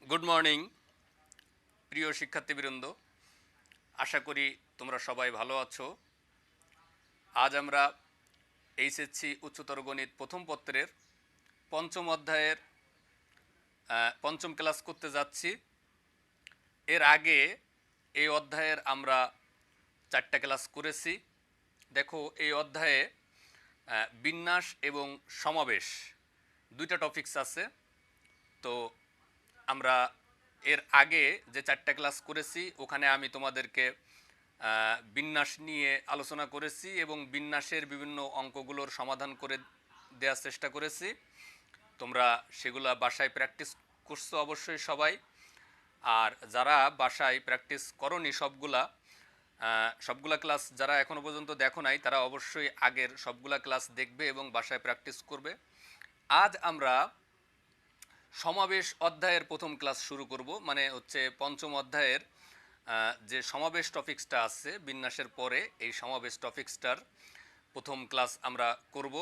Good morning প্রিয় শিক্ষার্থীবৃন্দ, আশা করি তোমরা সবাই ভালো আছো। আজ আমরা এইচএসসি উচ্চতর গণিত প্রথম পত্রের পঞ্চম অধ্যায়ের পঞ্চম ক্লাস করতে যাচ্ছি। এর আগে এই অধ্যায়ের আমরা 4টা ক্লাস করেছি। দেখো, এই অধ্যায়ে বিন্যাস এবং সমাবেশ 2টা টপিকস আছে। তো আমরা এর আগে যে 4টা ক্লাস করেছি ওখানে আমি তোমাদেরকে বিন্যাস নিয়ে আলোচনা করেছি এবং বিন্যাসের বিভিন্ন অঙ্কগুলোর সমাধান করে দেওয়ার চেষ্টা করেছি। তোমরা সেগুলা বাসায় প্র্যাকটিস করছো অবশ্যই সবাই। আর যারা বাসায় প্র্যাকটিস করনি সবগুলা ক্লাস যারা এখনো পর্যন্ত দেখো নাই, তারা অবশ্যই আগের সবগুলা ক্লাস দেখবে এবং বাসায় প্র্যাকটিস করবে। আজ আমরা সমাবেশ অধ্যায়ের প্রথম ক্লাস শুরু করব, মানে হচ্ছে পঞ্চম অধ্যায়ের যে সমাবেশ টপিক্সটা আছে বিন্যাসের পরে, এই সমাবেশ টপিক্সটার প্রথম ক্লাস আমরা করব।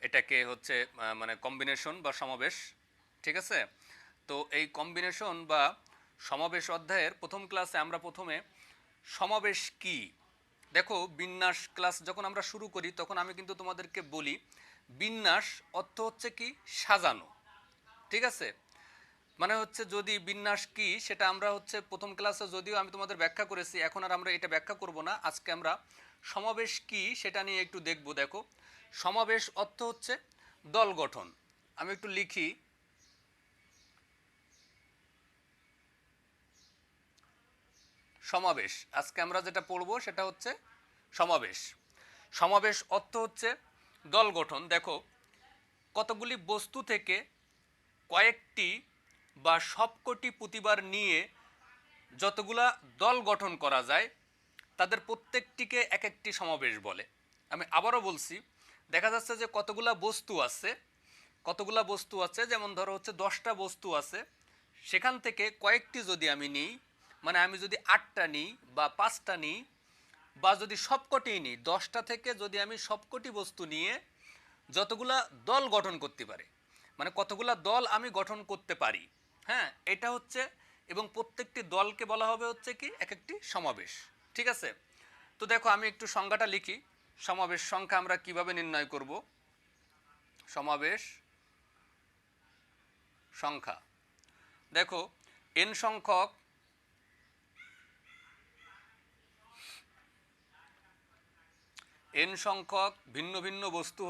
এটাকে হচ্ছে মানে কম্বিনেশন বা সমাবেশ, ঠিক আছে? তো এই কম্বিনেশন বা সমাবেশ অধ্যায়ের প্রথম ক্লাসে আমরা প্রথমে সমাবেশ কি, দেখো বিন্যাস ক্লাস যখন আমরা শুরু করি তখন আমি কিন্তু তোমাদেরকে বলি বিন্যাস অর্থ হচ্ছে কি সাজানো, ঠিক আছে? মানে হচ্ছে যদি বিন্যাস কি সেটা আমরা হচ্ছে প্রথম ক্লাসে যদিও আমি তোমাদের ব্যাখ্যা করেছি, এখন আর আমরা এটা ব্যাখ্যা করব না। আজকে আমরা সমাবেশ কি সেটা নিয়ে একটু দেখব। দেখো, সমাবেশ অর্থ হচ্ছে দল গঠন। আমি একটু লিখি, সমাবেশ। আজকে আমরা যেটা পড়বো সেটা হচ্ছে সমাবেশ। সমাবেশ অর্থ হচ্ছে দল গঠন। দেখো, কতগুলি বস্তু থেকে কয়েকটি বা সবকটি প্রতিবার নিয়ে যতগুলা দল গঠন করা যায় তাদের প্রত্যেকটিকে এক একটি সমাবেশ বলে। আমি আবারও বলছি, দেখা যাচ্ছে যে কতগুলা বস্তু আছে, যেমন ধরো হচ্ছে 10টা বস্তু আছে, সেখান থেকে কয়েকটি যদি আমি নিই, মানে আমি যদি 8টা নিই বা 5টা নিই বা যদি সবকটি নিই, 10টা থেকে যদি আমি সবকটি বস্তু নিয়ে যতগুলা দল গঠন করতে পারে, মানে কতগুলা দল আমি গঠন করতে পারি, হ্যাঁ, এটা হচ্ছে, এবং প্রত্যেকটি দলকে বলা হবে হচ্ছে কি এক একটি সমাবেশ, ঠিক আছে? তো দেখো, আমি একটু সংজ্ঞাটা লিখি। সমাবেশ সংখ্যা আমরা কিভাবে নির্ণয় করব? সমাবেশ সংখ্যা, দেখো এন সংখ্যক ভিন্ন ভিন্ন বস্তু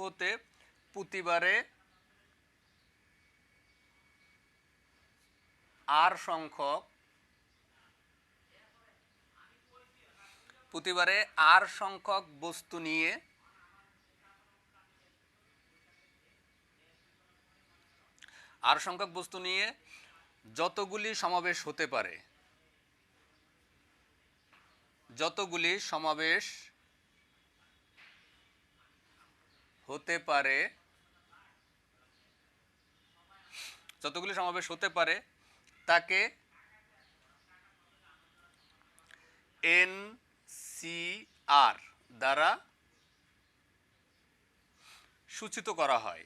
হতে প্রতিবারে আর সংখ্যক বস্তু নিয়ে যতগুলি সমাবেশ হতে পারে তাকে এনসিআর দ্বারা সূচিত করা হয়।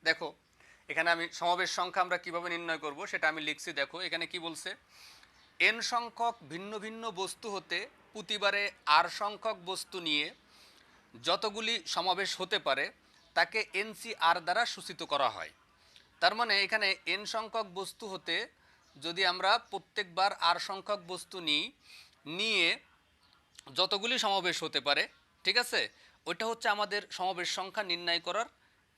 দেখো, এখানে আমি সমাবেশ সংখ্যা আমরা কিভাবে নির্ণয় করব সেটা আমি লিখছি। দেখো, এখানে কি বলছে, এন সংখ্যক ভিন্ন ভিন্ন বস্তু হতে প্রতিবারে আর সংখ্যক বস্তু নিয়ে যতগুলি সমাবেশ হতে পারে তাকে এনসিআর দ্বারা সূচিত করা হয়। তার মানে এখানে এন সংখ্যক বস্তু হতে যদি আমরা প্রত্যেকবার আর সংখ্যক বস্তু নিয়ে যতগুলি সমাবেশ হতে পারে, ঠিক আছে, ওইটা হচ্ছে আমাদের সমাবেশ সংখ্যা নির্ণয় করার,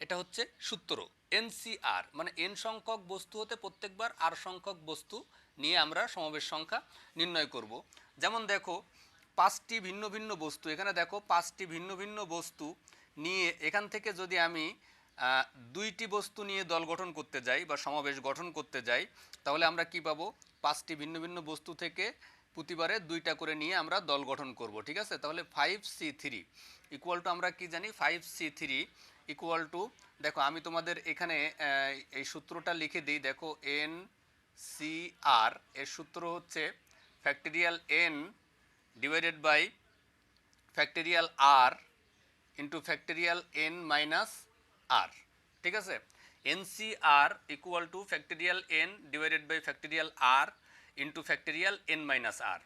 এটা হচ্ছে সূত্র। এনসিআর মানে এন সংখ্যক বস্তু হতে প্রত্যেকবার আর সংখ্যক বস্তু নিয়ে আমরা সমাবেশ সংখ্যা নির্ণয় করব। যেমন দেখো, 5টি ভিন্ন ভিন্ন বস্তু, এখানে দেখো 5টি ভিন্ন ভিন্ন বস্তু নিয়ে এখান থেকে যদি আমি 2টি বস্তু নিয়ে দল গঠন করতে যাই বা সমাবেশ গঠন করতে যাই, তাহলে আমরা কি পাবো? 5টি ভিন্ন ভিন্ন বস্তু থেকে প্রতিবারে 2টা করে নিয়ে আমরা দল গঠন করব, ঠিক আছে? তাহলে 5C3 ইকুয়াল টু আমরা কি জানি? 5C3 ইকুয়াল টু, দেখো আমি তোমাদের এখানে এই সূত্রটা লিখে দিই। দেখো এন সি আর এর সূত্র হচ্ছে factorial n divided by factorial r into factorial N minus r. ঠিক আছে, n c r equal to factorial n divided by factorial r into factorial N minus r.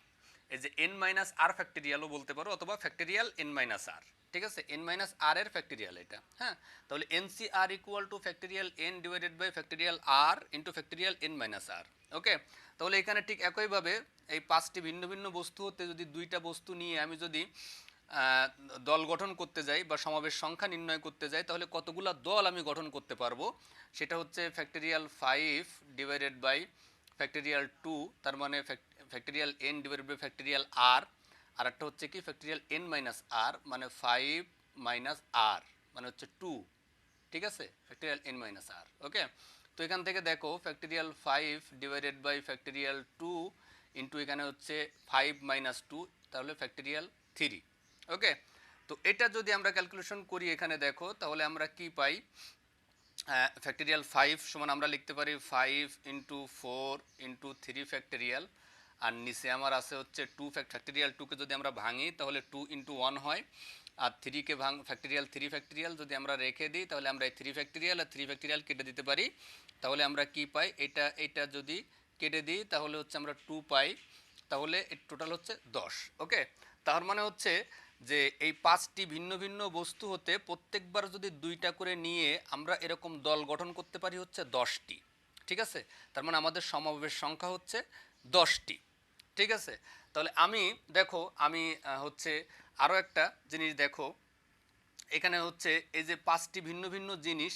এই যে এন মাইনাস আর ফ্যাক্টরিয়ালও বলতে পারো, অথবা ফ্যাক্টরিয়াল এন মাইনাস আর। ঠিক আছে, N minus r এর ফ্যাক্টরিয়াল এটা। হ্যাঁ, তাহলে n c r equal to factorial n divided by factorial r into factorial N minus R. Okay, তাহলে এখানে ঠিক একইভাবে এই পাঁচটি ভিন্ন ভিন্ন বস্তু হতে যদি দুইটা বস্তু নিয়ে আমি যদি দল গঠন করতে যাই বা সমাবেশ সংখ্যা নির্ণয় করতে যাই, তাহলে কতগুলো দল আমি গঠন করতে পারবো সেটা হচ্ছে ফ্যাক্টরিয়াল 5 ডিভাইডেড বাই ফ্যাক্টরিয়াল 2, তার মানে factorial n divided by factorial r, আর একটা হচ্ছে কি ফ্যাক্টরিয়াল এন মাইনাস আর, মানে 5 মাইনাস আর মানে হচ্ছে 2। ঠিক আছে, ফ্যাক্টরিয়াল এন মাইনাস আর। ওকে, তো এখান থেকে দেখো factorial 5 divided by factorial 2 into এখানে হচ্ছে 5 মাইনাস 2, তাহলে ফ্যাক্টরিয়াল 3। ওকে, তো এটা যদি আমরা ক্যালকুলেশন করি এখানে দেখো, তাহলে আমরা কি পাই, ফ্যাক্টরিয়াল 5 সমান আমরা লিখতে পারি 5 ইন্টু 4 ইন্টু 3 ফ্যাক্টরিয়াল, আর নিচে আমার আছে হচ্ছে 2 ফ্যাক্টরিয়াল 2কে যদি আমরা ভাঙি তাহলে 2 ইন্টু 1 হয়, আর 3কে ফ্যাক্টরিয়াল 3 ফ্যাক্টরিয়াল যদি আমরা রেখে দিই তাহলে আমরা এই 3 ফ্যাক্টরিয়াল আর 3 ফ্যাক্টরিয়াল কেটে দিতে পারি। তাহলে আমরা কি পাই, এটা যদি কেটে দিই তাহলে হচ্ছে আমরা 2 পাই, তাহলে টোটাল হচ্ছে 10। ওকে, তার মানে হচ্ছে যে এই পাঁচটি ভিন্ন ভিন্ন বস্তু হতে প্রত্যেকবার যদি দুইটা করে নিয়ে আমরা এরকম দল গঠন করতে পারি হচ্ছে 10টি। ঠিক আছে, তার মানে আমাদের সমাবেশ সংখ্যা হচ্ছে 10টি। ঠিক আছে, তাহলে আমি দেখো আমি হচ্ছে আরও একটা জিনিস দেখো, এখানে হচ্ছে এই যে পাঁচটি ভিন্ন ভিন্ন জিনিস,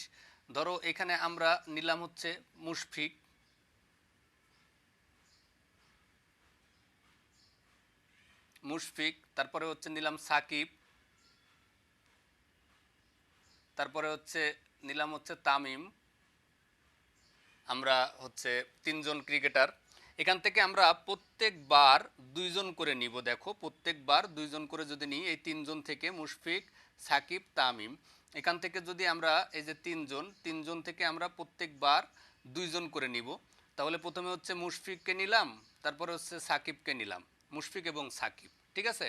ধরো এখানে আমরা নিলাম হচ্ছে মুশফিক, তারপরে হচ্ছে নিলাম সাকিব, তারপরে হচ্ছে নিলাম হচ্ছে তামিম, আমরা হচ্ছে তিনজন ক্রিকেটার। এখান থেকে আমরা প্রত্যেকবার দুইজন করে নিব। দেখো প্রত্যেকবার দুইজন করে যদি নিই, এই তিনজন থেকে মুশফিক, সাকিব, তামিম, এখান থেকে যদি আমরা এই যে তিনজন থেকে আমরা প্রত্যেকবার দুইজন করে নিব, তাহলে প্রথমে হচ্ছে মুশফিককে নিলাম, তারপরে হচ্ছে সাকিবকে নিলাম, মুশফিক এবং সাকিব। ঠিক আছে,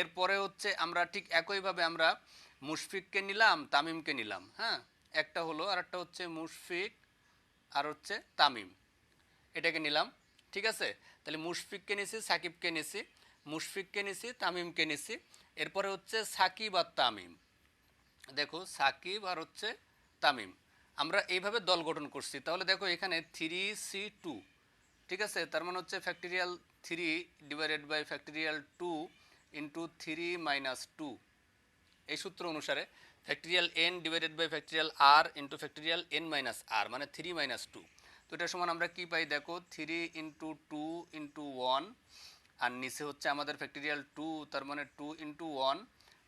এরপরে হচ্ছে আমরা ঠিক একইভাবে আমরা মুশফিককে নিলাম, তামিমকে নিলাম। হ্যাঁ, একটা হলো, আর একটা হচ্ছে মুশফিক আর হচ্ছে তামিম, এটাকে নিলাম। ঠিক আছে, তাহলে মুশফিককে নিছি, সাকিবকে নিছি, মুশফিককে নিছি, তামিমকে নিছি, এরপরে হচ্ছে সাকিব আর তামিম। দেখো সাকিব আর হচ্ছে তামিম, আমরা এইভাবে দল গঠন করছি। তাহলে দেখো এখানে 3C2, ঠিক আছে, তার মানে হচ্ছে factorial 3 divided by factorial 2 into 3 minus 2। এই সূত্র অনুসারে factorial n divided by factorial r into factorial N minus r মানে 3 মাইনাস 2। তো এটা সমান আমরা কি পাই, দেখো 3 ইন্টু 2 ইন্টু 1, আর নিচে হচ্ছে আমাদের ফ্যাক্টরিয়াল 2, তার মানে 2 ইন্টু 1,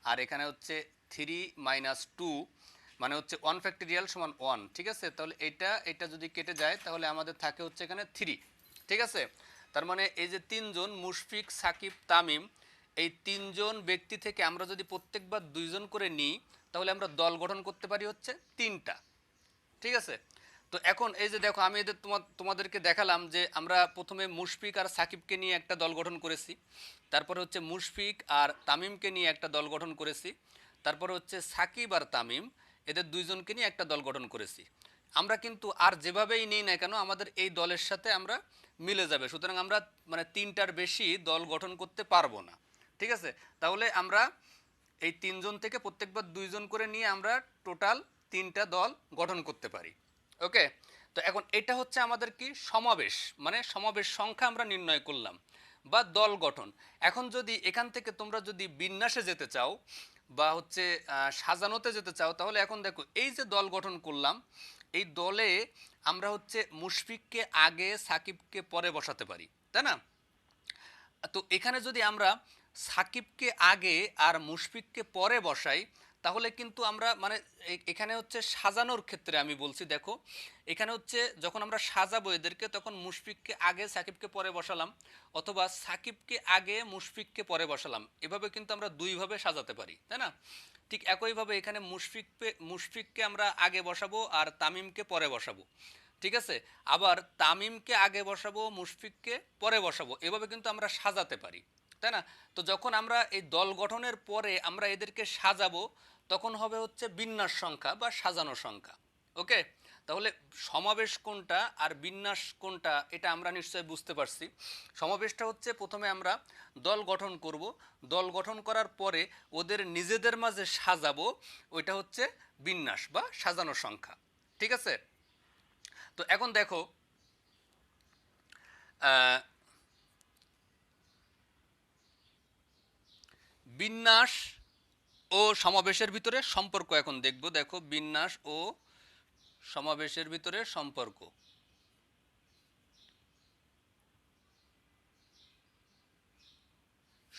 আর এখানে হচ্ছে 3 মাইনাস 2 মানে হচ্ছে 1 ফ্যাক্টরিয়াল সমান 1। ঠিক আছে, তাহলে এটা যদি কেটে যায় তাহলে আমাদের থাকে হচ্ছে এখানে 3। ঠিক আছে, তার মানে এই যে তিনজন মুশফিক, সাকিব, তামিম, এই তিনজন ব্যক্তি থেকে আমরা যদি প্রত্যেকবার দুইজন করে নিই তাহলে আমরা দল গঠন করতে পারি হচ্ছে 3টা। ঠিক আছে, তো এখন এই যে দেখো আমি এদের তোমাদেরকে দেখালাম যে আমরা প্রথমে মুশফিক আর সাকিবকে নিয়ে একটা দল গঠন করেছি, তারপরে হচ্ছে মুশফিক আর তামিমকে নিয়ে একটা দল গঠন করেছি, তারপরে হচ্ছে সাকিব আর তামিম এদের দুইজনকে নিয়ে একটা দল গঠন করেছি। আমরা কিন্তু আর যেভাবেই নিই না কেন আমাদের এই দলের সাথে আমরা মিলে যাবে, সুতরাং আমরা মানে 3টার বেশি দল গঠন করতে পারবো না। ঠিক আছে, তাহলে আমরা এই তিনজন থেকে প্রত্যেকবার দুইজন করে নিয়ে আমরা টোটাল 3টা দল গঠন করতে পারি। ওকে, তো এখন এটা হচ্ছে আমাদের কি সমাবেশ, মানে সমাবেশ সংখ্যা আমরা নির্ণয় করলাম বা দল গঠন। এখন যদি এখান থেকে তোমরা যদি বিন্যাসে যেতে চাও বা হচ্ছে সাজানোতে যেতে চাও, তাহলে এখন দেখো এই যে দল গঠন করলাম, এই দলে আমরা হচ্ছে মুশফিককে আগে, সাকিবকে পরে বসাতে পারি, তাই না? তো এখানে যদি আমরা সাকিবকে আগে আর মুশফিককে পরে বসাই তাহলে কিন্তু আমরা মানে এখানে হচ্ছে সাজানোর ক্ষেত্রে আমি বলছি, দেখো এখানে হচ্ছে যখন আমরা সাজাবো এদেরকে তখন মুশফিককে আগে সাকিবকে পরে বসালাম, অথবা সাকিবকে আগে মুশফিককে পরে বসালাম, এভাবে কিন্তু আমরা দুইভাবে সাজাতে পারি, তাই না? ঠিক একইভাবে এখানে মুশফিককে আমরা আগে বসাবো আর তামিমকে পরে বসাবো, ঠিক আছে? আবার তামিমকে আগে বসাবো মুশফিককে পরে বসাবো, এভাবে কিন্তু আমরা সাজাতে পারি, তাই না? তো যখন আমরা এই দল গঠনের পরে আমরা এদেরকে সাজাবো তখন হবে হচ্ছে বিন্যাস সংখ্যা বা সাজানো সংখ্যা। ওকে, তাহলে সমাবেশ কোনটা আর বিন্যাস কোনটা এটা আমরা নিশ্চয়ই বুঝতে পারছি। সমাবেশটা হচ্ছে প্রথমে আমরা দল গঠন করব, দল গঠন করার পরে ওদের নিজেদের মাঝে সাজাবো, ওইটা হচ্ছে বিন্যাস বা সাজানো সংখ্যা, ঠিক আছে? তো এখন দেখো বিন্যাস ও সমাবেশের ভিতরে সম্পর্ক এখন দেখব। দেখো বিন্যাস ও সমাবেশের ভিতরে সম্পর্ক।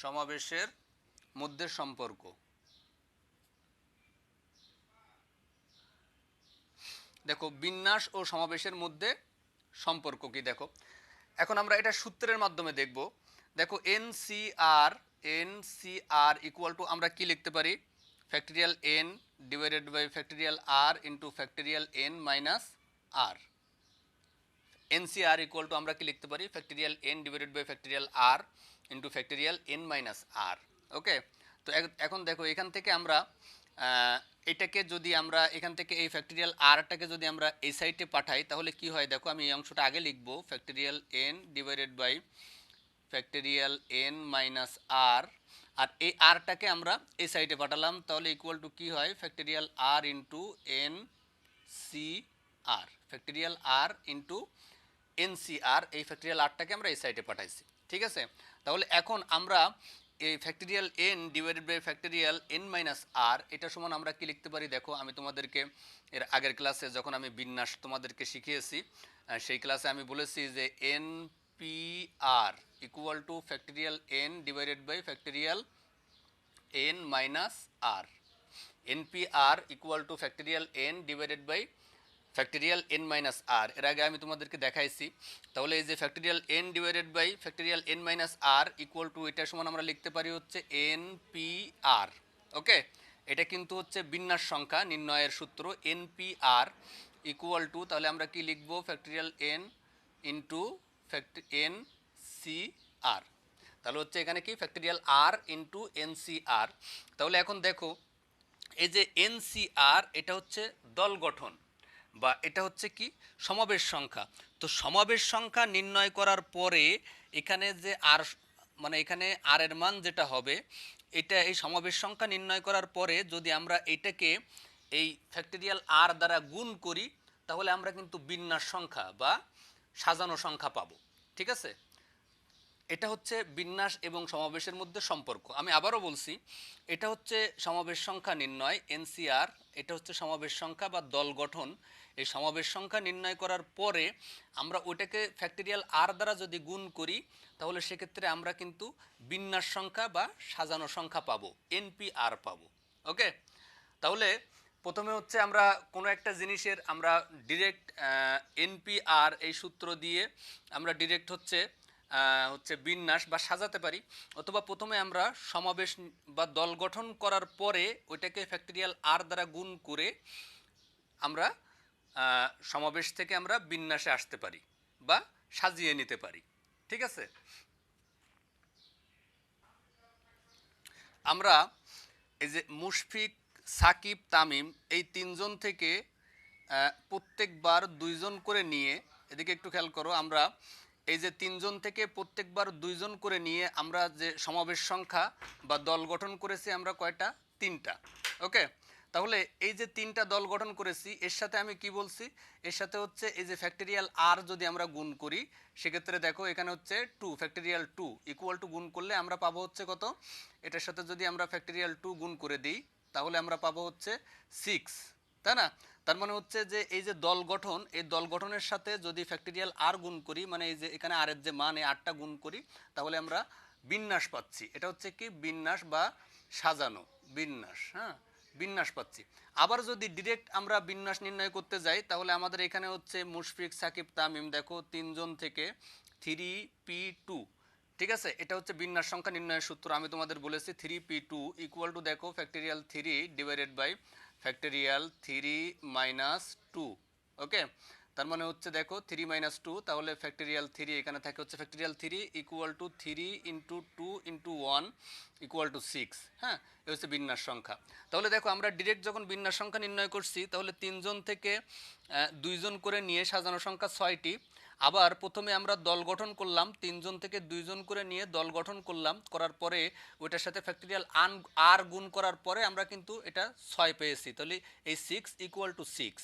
সমাবেশের মধ্যে সম্পর্ক, দেখো বিন্যাস ও সমাবেশের মধ্যে সম্পর্ক কি দেখো। এখন আমরা এটা সূত্রের মাধ্যমে দেখব। দেখো n c r equal to আমরা কি লিখতে পারি, factorial n divided by factorial r into factorial N minus r. N c r equal to আমরা কি লিখতে পারি, factorial n divided by factorial r into factorial N minus R. Okay, তো এখন দেখো এখান থেকে আমরা এটাকে যদি আমরা এখান থেকে এই ফ্যাক্টরিয়াল আরটাকে যদি আমরা এই সাইডে পাঠাই তাহলে কি হয় দেখো, আমি এই অংশটা আগে লিখবো, factorial n divided by factorial N minus r, আর এই আরটাকে আমরা এই সাইডে পাঠালাম, তাহলে ইকুয়াল টু কি হয়, factorial r into n c আর, ফ্যাক্টরিয়াল আর ইন্টু এনসিআর, এই ফ্যাক্টরিয়াল আরটাকে আমরা এই সাইডে পাঠাইছি, ঠিক আছে? তাহলে এখন আমরা এই factorial n divided by factorial N minus r এটা সমান আমরা কি লিখতে পারি দেখো, আমি তোমাদেরকে এর আগের ক্লাসে যখন আমি বিন্যাস তোমাদেরকে শিখিয়েছি সেই ক্লাসে আমি বলেছি যে n p r equal to factorial n divided by factorial N minus r, n p r equal to factorial n divided by factorial N minus r, এর আগে আমি তোমাদেরকে দেখাইছি। তাহলে এই যে factorial n divided by factorial N minus r equal to এটার সমান আমরা লিখতে পারি হচ্ছে এন পি আর। ওকে, এটা কিন্তু হচ্ছে বিন্যাস সংখ্যা নির্ণয়ের সূত্র, n p r equal to, তাহলে আমরা কি লিখব, factorial n into n c r, তাহলে হচ্ছে এখানে কি factorial r into n c r. তাহলে এখন দেখো এই যে এন সি আর এটা হচ্ছে দল গঠন বা এটা হচ্ছে কি সমাবেশ সংখ্যা। তো সমাবেশ সংখ্যা নির্ণয় করার পরে এখানে যে আর মানে এখানে আর এর মান যেটা হবে এটা এই সমাবেশ সংখ্যা নির্ণয় করার পরে যদি আমরা এটাকে এই ফ্যাক্টরিয়াল আর দ্বারা গুণ করি তাহলে আমরা কিন্তু বিন্যাস সংখ্যা বা সাজানো সংখ্যা পাবো, ঠিক আছে? এটা হচ্ছে বিন্যাস এবং সমাবেশের মধ্যে সম্পর্ক। আমি আবারও বলছি, এটা হচ্ছে সমাবেশ সংখ্যা নির্ণয় এনসিআর, এটা হচ্ছে সমাবেশ সংখ্যা বা দল গঠন। এই সমাবেশ সংখ্যা নির্ণয় করার পরে আমরা ওইটাকে ফ্যাক্টরিয়াল আর দ্বারা যদি গুণ করি তাহলে সেক্ষেত্রে আমরা কিন্তু বিন্যাস সংখ্যা বা সাজানো সংখ্যা পাবো, এনপিআর পাবো। ওকে, তাহলে প্রথমে হচ্ছে আমরা কোনো একটা জিনিসের আমরা ডিরেক্ট এনপিআর এই সূত্র দিয়ে আমরা ডিরেক্ট হচ্ছে বিন্যাস বা সাজাতে পারি, অথবা প্রথমে আমরা সমাবেশ বা দল গঠন করার পরে ওইটাকে ফ্যাক্টরিয়াল আর দ্বারা গুণ করে আমরা সমাবেশ থেকে আমরা বিন্যাসে আসতে পারি বা সাজিয়ে নিতে পারি, ঠিক আছে? আমরা এই যে মুশফিক, সাকিব, তামিম এই তিনজন থেকে প্রত্যেকবার দুইজন করে নিয়ে, এদিকে একটু খেয়াল করো, আমরা এই যে তিনজন থেকে প্রত্যেকবার দুইজন করে নিয়ে আমরা যে সমাবেশ সংখ্যা বা দল গঠন করেছি আমরা কয়টা, তিনটা। ওকে, তাহলে এই যে তিনটা দল গঠন করেছি এর সাথে আমি কি বলছি, এর সাথে হচ্ছে এই যে ফ্যাক্টরিয়াল আর যদি আমরা গুণ করি সেক্ষেত্রে দেখো এখানে হচ্ছে two, factorial two equal to গুণ করলে আমরা পাবো হচ্ছে কত, এটার সাথে যদি আমরা ফ্যাক্টরিয়াল টু গুণ করে দিই তাহলে আমরা পাবো হচ্ছে 6, তাই না? তার মানে হচ্ছে যে এই যে দল গঠন, এই দল গঠনের সাথে যদি ফ্যাক্টরিয়াল আর গুণ করি, মানে এই যে এখানে আর এর যে মান এই আরটা গুণ করি তাহলে আমরা বিন্যাস পাচ্ছি। এটা হচ্ছে কি বিন্যাস বা সাজানো, বিন্যাস, হ্যাঁ, বিন্যাস পাচ্ছি। আবার যদি ডিরেক্ট আমরা বিন্যাস নির্ণয় করতে যাই তাহলে আমাদের এখানে হচ্ছে মুশফিক, সাকিব, তামিম, দেখো তিনজন থেকে 3p2, ঠিক আছে, এটা হচ্ছে বিন্যাস সংখ্যা নির্ণয়ের সূত্র। আমি তোমাদের বলেছি 3p2 ইকুয়াল টু দেখো factorial 3 divided by factorial 3 minus 2। Okay, তার মানে হচ্ছে দেখো 3 মাইনাস 2, তাহলে ফ্যাক্টরিয়াল 3 এখানে থাকে হচ্ছে factorial 3 equal two 3 into 2 into 1 equal to 6। হ্যাঁ, এ হচ্ছে বিন্যাস সংখ্যা। তাহলে দেখো আমরা ডিরেক্ট যখন বিন্যাস সংখ্যা নির্ণয় করছি তাহলে তিনজন থেকে দুইজন করে নিয়ে সাজানো সংখ্যা 6টি। আবার প্রথমে আমরা দল গঠন করলাম, তিনজন থেকে দুইজন করে নিয়ে দল গঠন করলাম, করার পরে ওইটার সাথে ফ্যাক্টরিয়াল আর গুণ করার পরে আমরা কিন্তু এটা 6 পেয়েছি। তাহলে এই 6 ইকুয়াল টু 6,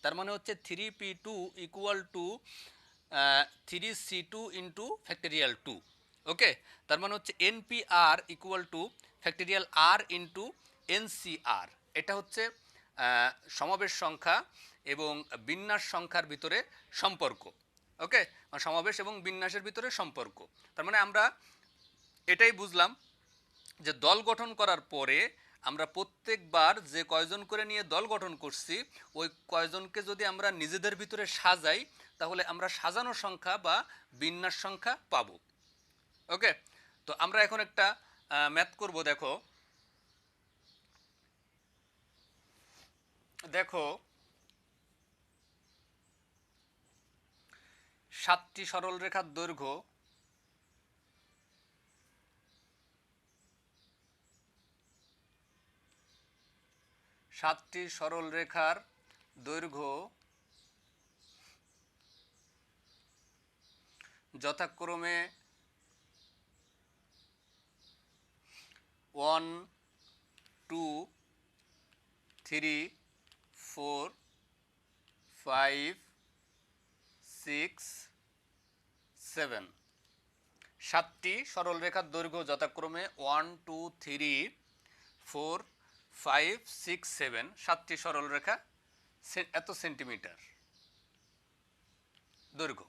তার মানে হচ্ছে 3p2 equal two 3c2 into factorial 2। Okay, তার মানে হচ্ছে npr equal to factorial r into ncr। এটা হচ্ছে সমাবেশ সংখ্যা এবং বিন্যাস সংখ্যার ভিতরে সম্পর্ক। ওকে, সমাবেশ এবং বিন্যাসের ভিতরে সম্পর্ক। তার মানে আমরা এটাই বুঝলাম যে দল গঠন করার পরে আমরা প্রত্যেকবার যে কয়জন করে নিয়ে দল গঠন করছি ওই কয়জনকে যদি আমরা নিজেদের ভিতরে সাজাই তাহলে আমরা সাজানো সংখ্যা বা বিন্যাস সংখ্যা পাবো। ওকে, তো আমরা এখন একটা ম্যাথ করব। দেখো দেখো 7টি সরলরেখার দৈর্ঘ্য 7টি সরলরেখার দৈর্ঘ্য যথাক্রমে 1 2 3 4 5 6 7। 7টি সরলরেখার দৈর্ঘ্য যথাক্রমে 1 2 3 4 5 6 7, 7টি সরলরেখা এত সেন্টিমিটার দৈর্ঘ্য।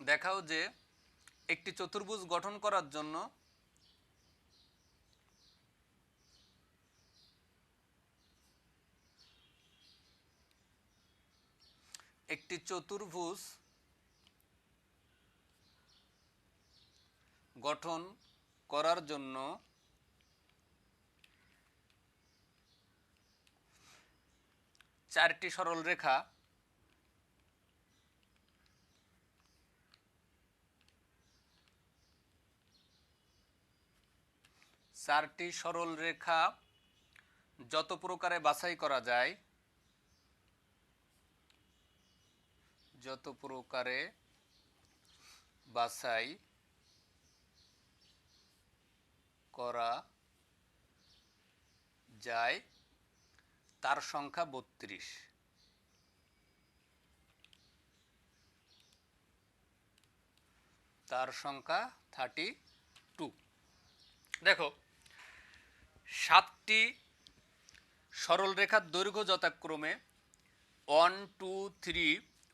দেখাও যে একটি চতুর্ভুজ গঠন করার জন্য একটি চতুর্ভুজ গঠন করার জন্য 4টি সরলরেখা যত প্রকারে বাছাই করা যায় তার সংখ্যা 32। তার সংখ্যা 32। দেখো 7টি সরলরেখার দৈর্ঘ্য যথাক্রমে 1 2 3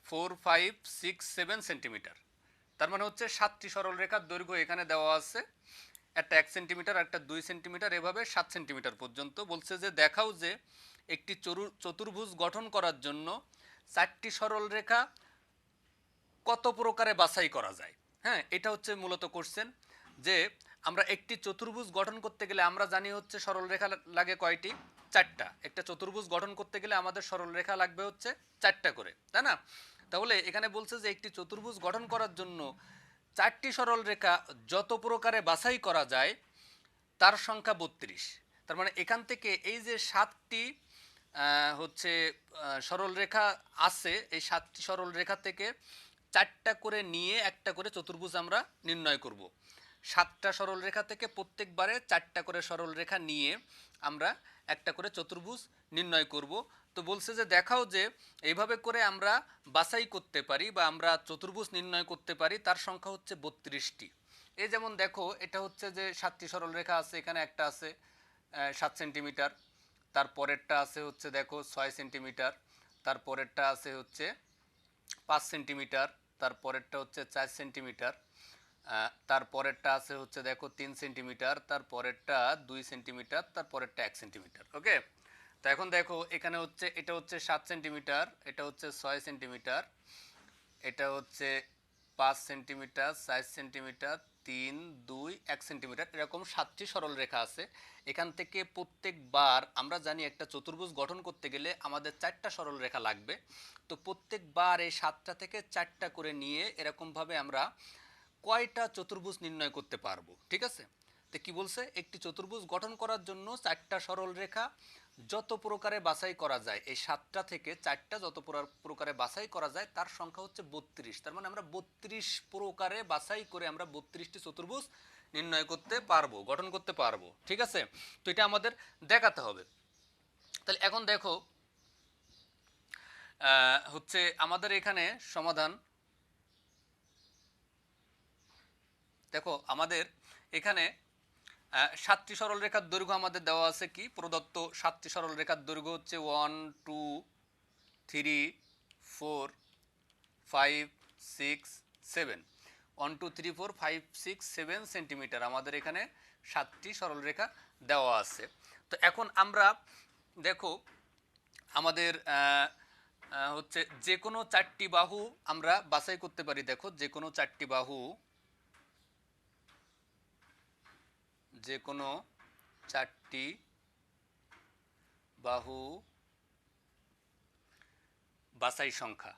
4 5 6 7 সেন্টিমিটার। তার মানে হচ্ছে 7টি সরলরেখার দৈর্ঘ্য এখানে দেওয়া আছে, একটা 1 সেন্টিমিটার, একটা 2 সেন্টিমিটার, এভাবে 7 সেন্টিমিটার পর্যন্ত। বলছে যে দেখাও যে একটি চতুর্ভুজ গঠন করার জন্য 4টি সরলরেখা কত প্রকারে বাছাই করা যায়। হ্যাঁ, এটা হচ্ছে মূলত কোশ্চেন যে আমরা একটি চতুর্ভুজ গঠন করতে গেলে আমরা জানি হচ্ছে সরলরেখা লাগে কয়টি? 4টা। একটা চতুর্ভুজ গঠন করতে গেলে আমাদের সরলরেখা লাগবে হচ্ছে 4টা করে, তাই না? তাহলে এখানে বলছে যে একটি চতুর্ভুজ গঠন করার জন্য 4টি সরলরেখা যত প্রকারে বাছাই করা যায় তার সংখ্যা 32। তার মানে এখান থেকে এই যে 7টি হচ্ছে সরলরেখা আছে, এই 7টি সরলরেখা থেকে 4টা করে নিয়ে একটা করে চতুর্ভুজ আমরা নির্ণয় করব। 7টা সরলরেখা থেকে প্রত্যেকবারে 4টা করে সরলরেখা নিয়ে আমরা একটা করে চতুর্ভুজ নির্ণয় করব। তো বলছে যে দেখাও যে এইভাবে করে আমরা বাছাই করতে পারি বা আমরা চতুর্ভুজ নির্ণয় করতে পারি, তার সংখ্যা হচ্ছে 32টি। এই যেমন দেখো এটা হচ্ছে যে 7টি সরলরেখা আছে, এখানে একটা আছে 7 সেন্টিমিটার, তারপরেরটা আছে হচ্ছে দেখো 6 সেন্টিমিটার, তারপরেরটা আছে হচ্ছে 5 সেন্টিমিটার, তারপরেরটা হচ্ছে 4 সেন্টিমিটার, তারপরেরটা আছে হচ্ছে দেখো 3 সেন্টিমিটার, তারপরেরটা 2 সেন্টিমিটার, তারপরেরটা 1 সেন্টিমিটার। ওকে, তো এখন দেখো এখানে হচ্ছে এটা হচ্ছে 7 সেন্টিমিটার, এটা হচ্ছে 6 সেন্টিমিটার, এটা হচ্ছে 5 সেন্টিমিটার, 4 সেন্টিমিটার, 3, 2, 1 সেন্টিমিটার, এরকম 7টি সরল রেখা আছে। এখান থেকে প্রত্যেকবার আমরা জানি একটা চতুর্ভুজ গঠন করতে গেলে আমাদের 4টা সরল রেখা লাগবে। তো প্রত্যেকবার এই 7টা থেকে 4টা করে নিয়ে এরকমভাবে আমরা কয়টা চতুর্ভুজ নির্ণয় করতে পারবো। ঠিক আছে, তো কি বলছে, একটি চতুর্ভুজ গঠন করার জন্য 4টা সরল রেখা যত প্রকারে বাছাই করা যায়, এই 7টা থেকে 4টা যত প্রকারে বাছাই করা যায় তার সংখ্যা হচ্ছে 32। তার মানে আমরা 32 প্রকারে বাছাই করে আমরা 32টি চতুর্ভুজ নির্ণয় করতে পারবো, গঠন করতে পারবো। ঠিক আছে, তো এটা আমাদের দেখাতে হবে। তাহলে এখন দেখো হচ্ছে আমাদের এখানে সমাধান, দেখো আমাদের এখানে 7টি সরল রেখার দৈর্ঘ্য আমাদের দেওয়া আছে, কি প্রদত্ত 7টি সরল রেখার দৈর্ঘ্য হচ্ছে 1 2 3 4 5 6 7, 1 2 3 4 5 6 7 সেন্টিমিটার আমাদের এখানে 7টি সরল রেখা দেওয়া আছে। তো এখন আমরা দেখো আমাদের হচ্ছে যে কোনো 4টি বাহু আমরা বাছাই করতে পারি। দেখো যে কোনো 4টি বাহু, যে কোনো 4টি বাহু বাছাই সংখ্যা,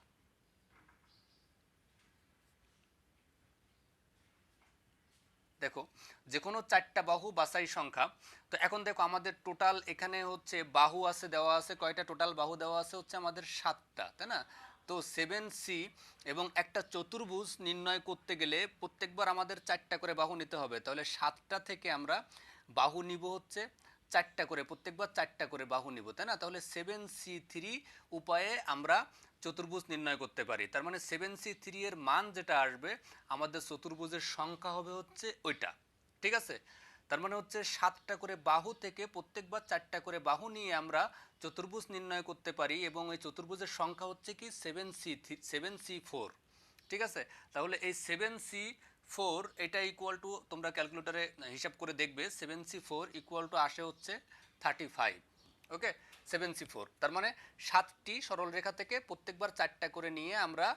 দেখো যে কোনো 4টা বাহু বাছাই সংখ্যা। তো এখন দেখো আমাদের টোটাল এখানে হচ্ছে বাহু আছে, দেওয়া আছে কয়টা, টোটাল বাহু দেওয়া আছে হচ্ছে আমাদের 7টা, তাই না? তো 7C এবং একটা চতুর্ভুজ নির্ণয় করতে গেলে প্রত্যেকবার আমাদের 4টা করে বাহু নিতে হবে। তাহলে 7টা থেকে আমরা বাহু নিব হচ্ছে 4টা করে, প্রত্যেকবার 4টা করে বাহু নিব, তাই না? তাহলে 7C3 উপায়ে আমরা চতুর্ভুজ নির্ণয় করতে পারি। তার মানে 7C3 এর মান যেটা আসবে আমাদের চতুর্ভুজের সংখ্যা হবে হচ্ছে ওইটা। ঠিক আছে, তার মানে হচ্ছে 7টা করে বাহু থেকে প্রত্যেকবার 4টা করে বাহু নিয়ে আমরা চতুর্ভুজ নির্ণয় করতে পারি এবং এই চতুর্ভুজের সংখ্যা হচ্ছে কি 7C4। ঠিক আছে, তাহলে এই 7C4 এটা ইকুয়াল টু, তোমরা ক্যালকুলেটরে হিসাব করে দেখবে, 7C4 ইকুয়াল টু আসে হচ্ছে 35। ওকে, 7C4 তার মানে 7টি সরল রেখা থেকে প্রত্যেকবার 4টা করে নিয়ে আমরা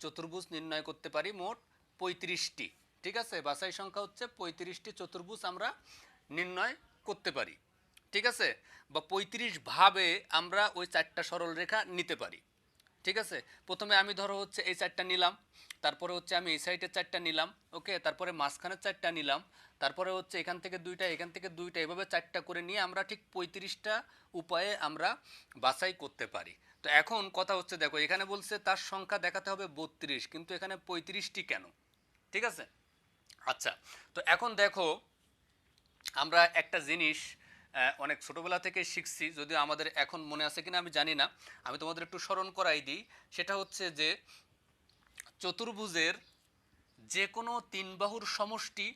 চতুর্ভুজ নির্ণয় করতে পারি মোট 35টি। ঠিক আছে, বাছাই সংখ্যা হচ্ছে 35টি চতুর্ভুজ আমরা নির্ণয় করতে পারি। ঠিক আছে, বা 35 ভাবে আমরা ওই 4টা সরল রেখা নিতে পারি। ঠিক আছে, প্রথমে আমি ধরো হচ্ছে এই 4টা নিলাম, তারপরে হচ্ছে আমি এই সাইডের 4টা নিলাম, ওকে, তারপরে মাঝখানের 4টা নিলাম, তারপরে হচ্ছে এখান থেকে 2টা, এখান থেকে 2টা, এভাবে 4টা করে নিয়ে আমরা ঠিক 35টা উপায়ে আমরা বাছাই করতে পারি। তো এখন কথা হচ্ছে দেখো এখানে বলছে তার সংখ্যা দেখাতে হবে 32, কিন্তু এখানে 35টি কেন? ঠিক আছে, আচ্ছা, তো এখন দেখো আমরা একটা জিনিস অনেক ছোটোবেলা থেকে শিখছি, যদিও আমাদের এখন মনে আছে কিনা আমি জানি না, আমি তোমাদের একটু স্মরণ করাই দিই। সেটা হচ্ছে যে চতুর্ভুজের যে কোনো 3 বাহুর সমষ্টি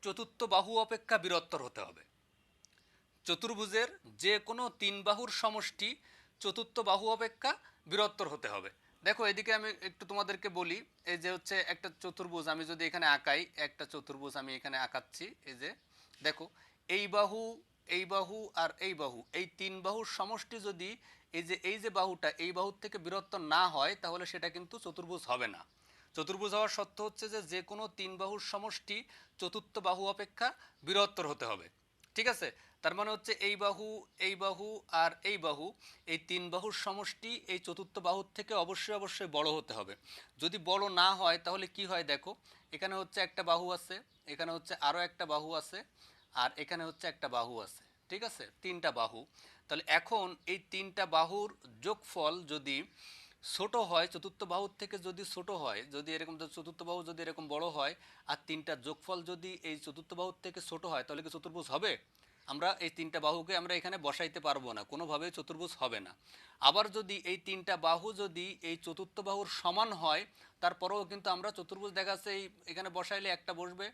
চতুর্থ বাহু অপেক্ষা বৃহত্তর হতে হবে। চতুর্ভুজের যে কোনো 3 বাহুর সমষ্টি চতুর্থ বাহু অপেক্ষা বৃহত্তর হতে হবে। দেখো এদিকে আমি একটু তোমাদেরকে বলি, এই যে হচ্ছে একটা চতুর্ভুজ আমি যদি এখানে আঁকাই, একটা চতুর্ভুজ আমি এখানে আঁকাচ্ছি, এই যে দেখো এই বাহু, এই বাহু আর এই বাহু, এই 3 বাহুর সমষ্টি যদি এই যে বাহুটা এই বাহুর থেকে বৃহত্তর না হয় তাহলে সেটা কিন্তু চতুর্ভুজ হবে না। চতুর্ভুজ হওয়ার শর্ত হচ্ছে যে যে কোনো 3 বাহুর সমষ্টি চতুর্থ বাহু অপেক্ষা বৃহত্তর হতে হবে। ঠিক আছে, তার মানে হচ্ছে এই বাহু, এই বাহু আর এই বাহু, এই 3 বাহুর সমষ্টি এই চতুর্থ বাহুর থেকে অবশ্যই অবশ্যই বড় হতে হবে। যদি বড় না হয় তাহলে কি হয় দেখো, এখানে হচ্ছে একটা বাহু আছে, এখানে হচ্ছে আরও একটা বাহু আছে, আর এখানে হচ্ছে একটা বাহু আছে। ঠিক আছে, 3টা বাহু। তাহলে এখন এই 3টা বাহুর যোগফল যদি ছোট হয়, চতুর্থ বাহুর থেকে যদি ছোট হয়, যদি এরকম চতুর্থ বাহু যদি এরকম বড় হয় আর 3টার যোগফল যদি এই চতুর্থ বাহুর থেকে ছোট হয় তাহলে কি চতুর্ভুজ হবে? আমরা এই 3টা বাহুকে আমরা এখানে বসাইতে পারবো না, কোনোভাবেই চতুর্ভুজ হবে না। আবার যদি এই 3টা বাহু যদি এই চতুর্থ বাহুর সমান হয় তারপরেও কিন্তু আমরা চতুর্ভুজ দেখাচ্ছে এখানে বসাইলে একটা বসবে,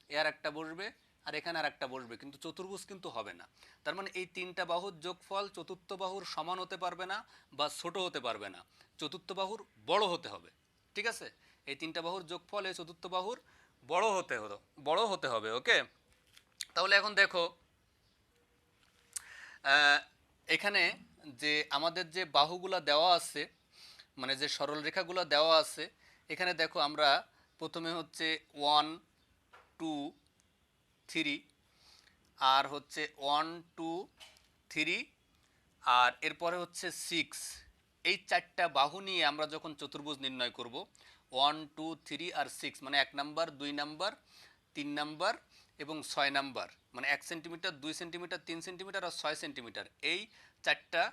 এর একটা বসবে, আর এখানে আর একটা বসবে, কিন্তু চতুর্ভুজ কিন্তু হবে না। তার মানে এই 3টা বাহুর যোগফল চতুর্থ বাহুর সমান হতে পারবে না বা ছোট হতে পারবে না, চতুর্থ বাহুর বড় হতে হবে। ঠিক আছে, এই 3টা বাহুর যোগফল এই চতুর্থ বাহুর বড় হতে হবে। ওকে, তাহলে এখন দেখো এখানে যে আমাদের যে বাহুগুলা দেওয়া আছে, মানে যে সরল রেখাগুলো দেওয়া আছে, এখানে দেখো আমরা প্রথমে হচ্ছে 1 2 3, আর হচ্ছে 1 2 3, আর এরপরে হচ্ছে 6। এই চারটা বাহু নিয়ে আমরা যখন চতুর্ভুজ নির্ণয় করব, 1 2 3 আর 6, মানে 1 নাম্বার 2 নাম্বার 3 নাম্বার এবং 6 নাম্বার, মানে 1 সেন্টিমিটার 2 সেন্টিমিটার 3 সেন্টিমিটার আর 6 সেন্টিমিটার, এই চারটা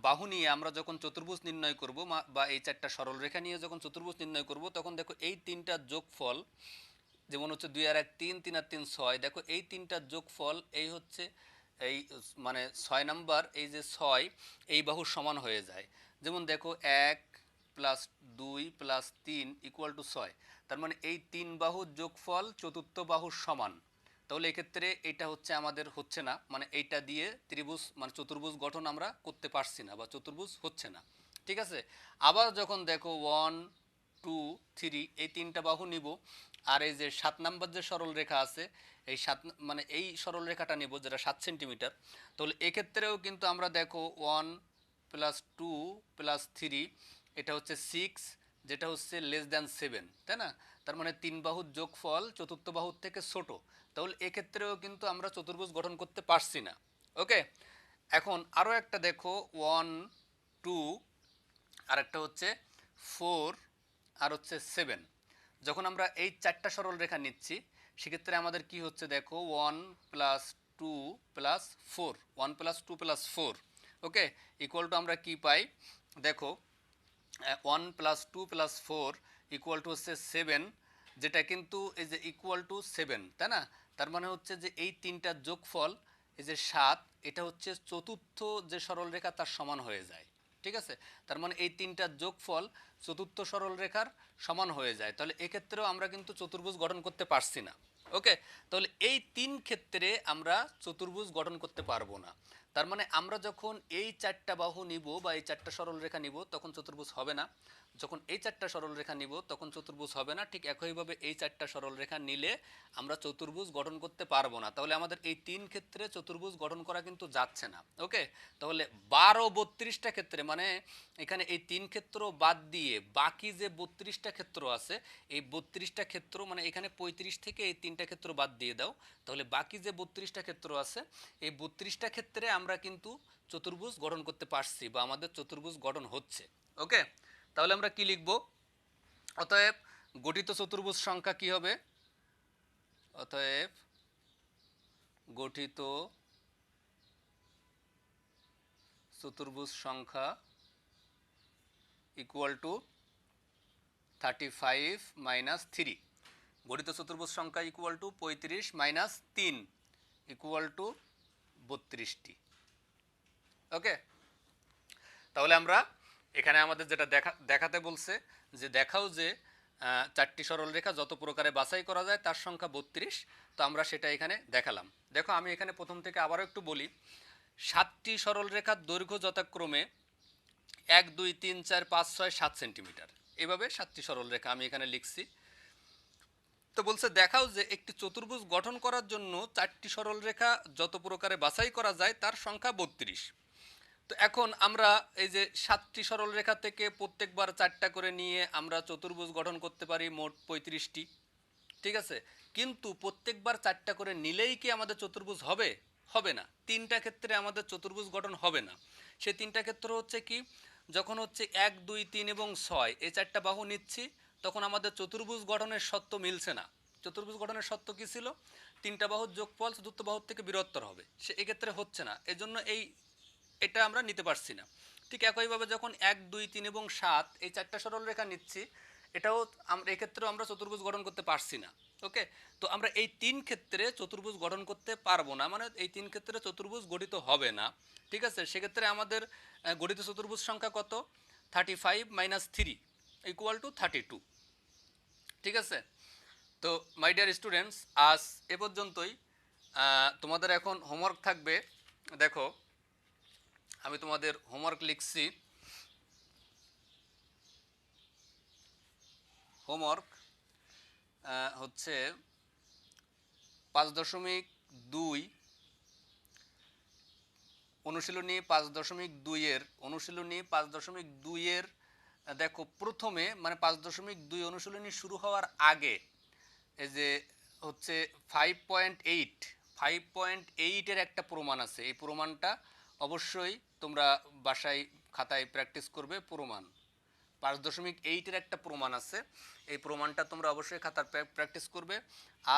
বাহু নিয়ে আমরা যখন চতুর্ভুজ নির্ণয় করব বা এই চারটা সরল রেখা নিয়ে যখন চতুর্ভুজ নির্ণয় করব, তখন দেখো এই তিনটা যোগফল, যেমন হচ্ছে 2 আর 1 3, 3 আর 3 6, দেখো এই তিনটার যোগফল এই হচ্ছে এই মানে 6 নাম্বার, এই যে 6 এই বাহুর সমান হয়ে যায়। যেমন দেখো 1 প্লাস 2 প্লাস 3 ইকুয়াল টু 6, তার মানে এই তিন বাহুর যোগফল চতুর্থ বাহুর সমান। তাহলে এক্ষেত্রে এটা হচ্ছে আমাদের হচ্ছে না, মানে এইটা দিয়ে ত্রিভুজ মানে চতুর্ভুজ গঠন আমরা করতে পারছি না বা চতুর্ভুজ হচ্ছে না। ঠিক আছে, আবার যখন দেখো 1 2 3 এই তিনটা বাহু নিব, আর এই যে 7 নাম্বার যে সরল রেখা আছে, এই 7 মানে এই সরল রেখাটা নিব যেটা 7 সেন্টিমিটার। তাহলে এক্ষেত্রেও কিন্তু আমরা দেখো 1 প্লাস 2 প্লাস 3, এটা হচ্ছে 6, যেটা হচ্ছে লেস দ্যান 7, তাই না? তার মানে তিন বাহুর যোগফল চতুর্থ বাহুর থেকে ছোট। তাহলে এক্ষেত্রেও কিন্তু আমরা চতুর্ভুজ গঠন করতে পারছি না। ওকে, এখন আরও একটা দেখো 1 2, আর একটা হচ্ছে 4, আর হচ্ছে 7। যখন আমরা এই চারটা সরল রেখা নিচ্ছি, সেক্ষেত্রে আমাদের কি হচ্ছে দেখো 1 plus 2 plus 4, 1 plus 2 plus 4, okay, equal to আমরা কি পাই দেখো 1 প্লাস 2 প্লাস 4 ইকুয়াল টু হচ্ছে 7, যেটা কিন্তু এই যে ইকুয়াল টু 7, তাই না? তার মানে হচ্ছে যে এই তিনটার যোগফল এই যে 7, এটা হচ্ছে চতুর্থ যে সরল রেখা তার সমান হয়ে যায়। ঠিক আছে, তার মানে এই তিনটার যোগফল চতুর্থ সরল রেখার সমান হয়ে যায়। তাহলে এক্ষেত্রেও আমরা কিন্তু চতুর্ভুজ গঠন করতে পারছি না। ওকে, তাহলে এই তিন ক্ষেত্রে আমরা চতুর্ভুজ গঠন করতে পারবো না। তার মানে আমরা যখন এই চারটা বাহু নিব বা এই চারটা সরল রেখা নিব, তখন চতুর্ভুজ হবে না। যখন এই চারটা সরল রেখা নিব, তখন চতুর্ভুজ হবে না। ঠিক একইভাবে এই চারটা সরল রেখা নিলে আমরা চতুর্ভুজ গঠন করতে পারবো না। তাহলে আমাদের এই তিন ক্ষেত্রে চতুর্ভুজ গঠন করা কিন্তু যাচ্ছে না। ওকে, তাহলে 12 32টা ক্ষেত্রে, মানে এখানে এই তিন ক্ষেত্র বাদ দিয়ে বাকি যে 32টা ক্ষেত্র আছে, এই 32টা ক্ষেত্র মানে এখানে 35 থেকে এই তিনটা ক্ষেত্র বাদ দিয়ে দাও, তাহলে বাকি যে 32টা ক্ষেত্র আছে, এই 32টা ক্ষেত্রে আমরা কিন্তু চতুর্ভুজ গঠন করতে পারছি বা আমাদের চতুর্ভুজ গঠন হচ্ছে। ওকে, তাহলে আমরা কি লিখব? অতএব গঠিত চতুর্ভুজ সংখ্যা কি হবে? অতএব গঠিত চতুর্ভুজ সংখ্যা ইকুয়াল টু 35 মাইনাস 3। গঠিত চতুর্ভুজ সংখ্যা equal to 35 minus 3 equal to 32টি। ওকে, তাহলে আমরা এখানে আমাদের যেটা দেখাতে বলছে যে দেখাও যে চারটি সরল রেখা যত প্রকারে বাছাই করা যায় তার সংখ্যা 32। তো আমরা সেটা এখানে দেখালাম। দেখো আমি এখানে প্রথম থেকে আবারও একটু বলি, 7টি সরল রেখার দৈর্ঘ্য যথাক্রমে 1 2 3 4 5 6 7 সেন্টিমিটার। এভাবে 7টি সরল রেখা আমি এখানে লিখছি। তো বলছে দেখাও যে একটি চতুর্ভুজ গঠন করার জন্য 4টি সরল রেখা যত প্রকারে বাছাই করা যায় তার সংখ্যা 32। তো এখন আমরা এই যে 7টি সরল রেখা থেকে প্রত্যেকবার 4টা করে নিয়ে আমরা চতুর্ভুজ গঠন করতে পারি মোট 35টি। ঠিক আছে, কিন্তু প্রত্যেকবার 4টা করে নিলেই কি আমাদের চতুর্ভুজ হবে? হবে না। তিনটা ক্ষেত্রে আমাদের চতুর্ভুজ গঠন হবে না। সেই তিনটা ক্ষেত্র হচ্ছে কি, যখন হচ্ছে 1 2 3 এবং 6 এই চারটা বাহু নিচ্ছি, তখন আমাদের চতুর্ভুজ গঠনের শর্ত মিলছে না। চতুর্ভুজ গঠনের শর্ত কি ছিল? তিনটা বাহুর যোগফল চতুর্থ বাহুর থেকে বৃহত্তর হবে। সে এক্ষেত্রে হচ্ছে না, এজন্য এটা আমরা নিতে পারছি না। ঠিক একইভাবে যখন 1 2 3 এবং 7 এই চারটা সরল রেখা নিচ্ছি, এটাও আমরা এক্ষেত্রেও আমরা চতুর্ভুজ গঠন করতে পারছি না। ওকে, তো আমরা এই তিন ক্ষেত্রে চতুর্ভুজ গঠন করতে পারবো না, মানে এই তিন ক্ষেত্রে চতুর্ভুজ গঠিত হবে না। ঠিক আছে, সেক্ষেত্রে আমাদের গঠিত চতুর্ভুজ সংখ্যা কত? 35 মাইনাস 3 ইকুয়াল টু 32। ঠিক আছে, তো মাই ডিয়ার স্টুডেন্টস, আজ এ পর্যন্তই। তোমাদের এখন হোমওয়ার্ক থাকবে। দেখো আমি তোমাদের হোমওয়ার্ক লিখছি। হোমওয়ার্ক হচ্ছে 5.2 অনুশীলনী 5.2 এর দেখো প্রথমে মানে 5.2 অনুশীলনী শুরু হওয়ার আগে এই যে হচ্ছে 5.8 এর একটা প্রমাণ আছে। এই প্রমাণটা অবশ্যই তোমরা বাসায় খাতায় প্র্যাকটিস করবে। প্রমাণ 5.8 এর একটা প্রমাণ আছে, এই প্রমাণটা তোমরা অবশ্যই খাতার প্র্যাকটিস করবে।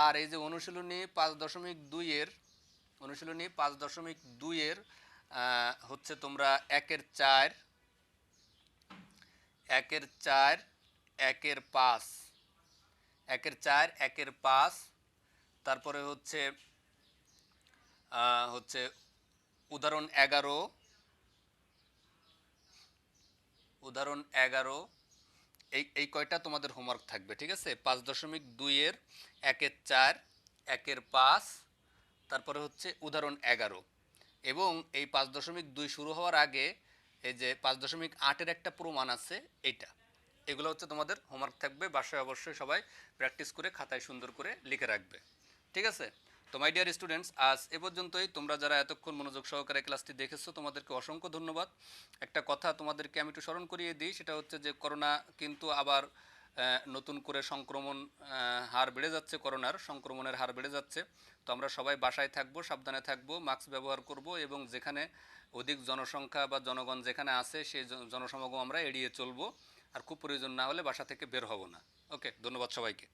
আর এই যে অনুশীলনী 5.2 এর হচ্ছে তোমরা 1-এর 4, 1-এর 4, 1-এর 5, 1-এর 4, 1-এর 5, তারপরে হচ্ছে উদাহরণ 11 এই কয়টা তোমাদের হোমওয়ার্ক থাকবে, ঠিক আছে? 5.2 এর 1-এর 4, 1-এর 5, তারপরে হচ্ছে উদাহরণ 11। এবং এই 5.2 শুরু হওয়ার আগে এই যে 5.8 এর একটা প্রমাণ আছে, এগুলো হচ্ছে তোমাদের হোমওয়ার্ক থাকবে। বাসায় অবশ্যই সবাই প্র্যাকটিস করে খাতায় সুন্দর করে লিখে রাখবে, ঠিক আছে? তো মাই ডিয়ার স্টুডেন্টস, আজ এ পর্যন্তই। তোমরা যারা এতক্ষণ মনোযোগ সহকারে ক্লাসটি দেখেছো তোমাদেরকে অসংখ্য ধন্যবাদ। একটা কথা তোমাদেরকে আমি একটু স্মরণ করিয়ে দিই, সেটা হচ্ছে যে করোনা কিন্তু আবার নতুন করে সংক্রমণ হার বেড়ে যাচ্ছে, করোনার সংক্রমণের হার বেড়ে যাচ্ছে। তো আমরা সবাই বাসায় থাকবো, সাবধানে থাকবো, মাস্ক ব্যবহার করব এবং যেখানে অধিক জনসংখ্যা বা জনগণ যেখানে আছে সেই জনসমাগম আমরা এড়িয়ে চলবো। আর খুব প্রয়োজন না হলে বাসা থেকে বের হব না। ওকে, ধন্যবাদ সবাইকে।